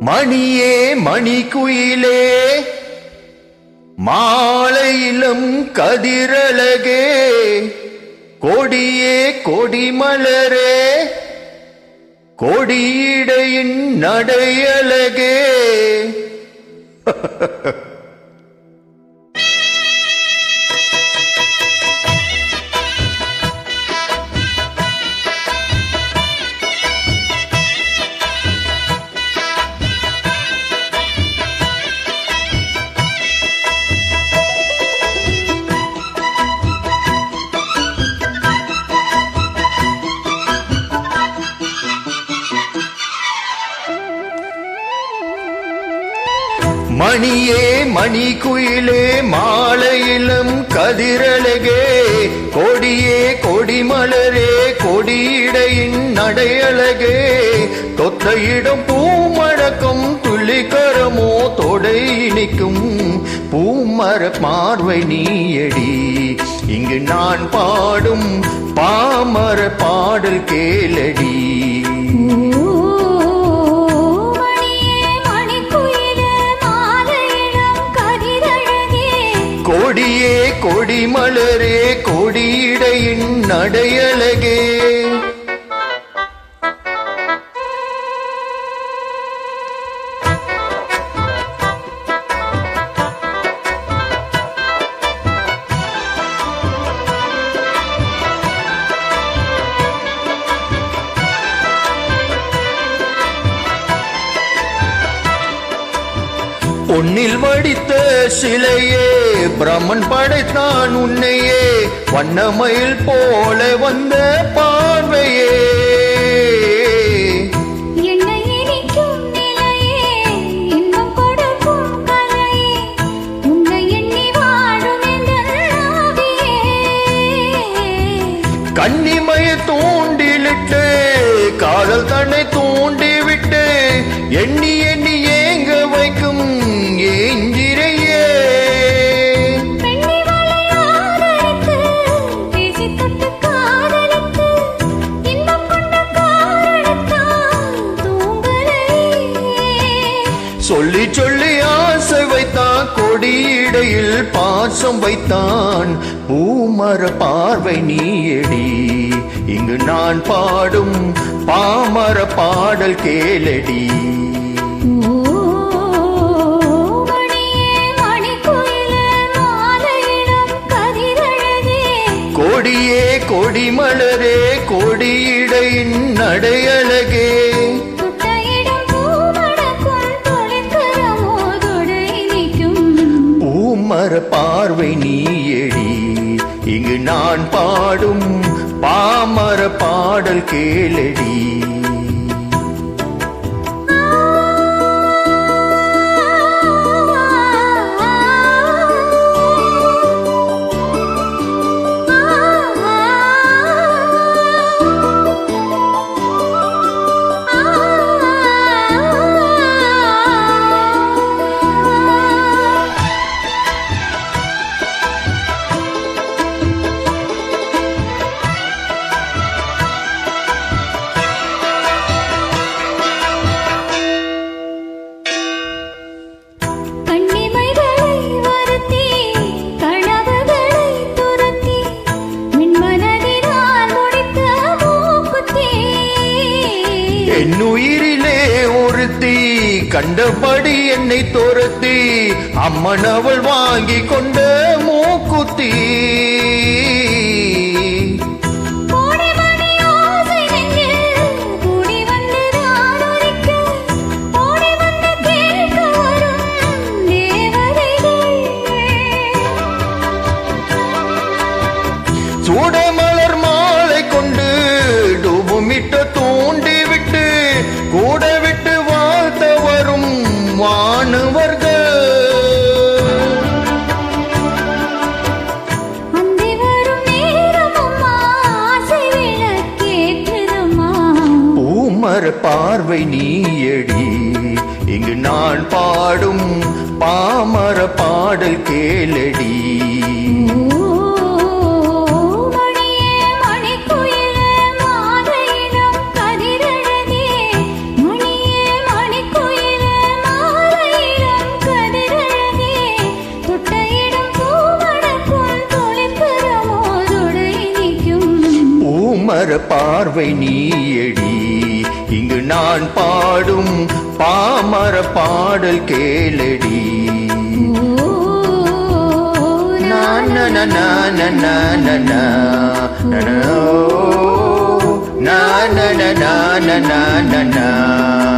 மணியே மணிக்குயிலே மாலையிலும் கதிரழகே கொடியே கொடிமலரே கொடியிடையின் நடையழகே மணியே மணிக்குயிலே மாலையிலும் கதிரழகே கொடியே கொடிமலரே கொடியிடையின் நடையழகே தொத்தையிடம் பூமழக்கம் துள்ளிக்கரமோ தொடை இனிக்கும் பூமர பார்வை நீயடி இங்கு நான் பாடும் பாமர பாடல் கேளடி. கொடியே கொடிமலரே கொடியிடையின் நடையழகே பொன்னில் வடித்த சிலையே பிரம்மன் படைத்தான் உன்னையே வண்ணமயில் போல வந்த பார்வையே கன்னிமய தூண்டிலிட்டு காதல் தன்னை தூண்டிவிட்டு எண்ணி எண்ணி ஏங்க வைக்கும் ஏஞ்சிரையே சொல்லி சொல்லி ஆசை வைத்தான் கொடியிடையில் பாசம் வைத்தான் பூமர பார்வை நீயடி இங்கு நான் பாடும் பாமர பாடல் கேளடி. கொடியே கொடிமலரே கொடியிடையின் நடையழகே பூமர பார்வை நீயடி இங்கு நான் பாடும் பாமர பாடல் கேளடி. என்னுயிரிலே ஒருத்தி கண்டபடி என்னை துரத்தி அம்மன் அவள் வாங்கி கொண்ட மூக்குத்தி சூடமலர் மாலை கொண்டு டூபுமிட்ட தூண்டி விட்டு கூட விட்டு வாழ்த்த வரும் வானவர்கள் பூமர பார்வை நீயடி இங்கு நான் பாடும் பாமர பாடல் கேளடி. பாமர பார்வை நீயடி இங்கு நான் பாடும் பாமர பாடல் கேளடி na na na na na na na na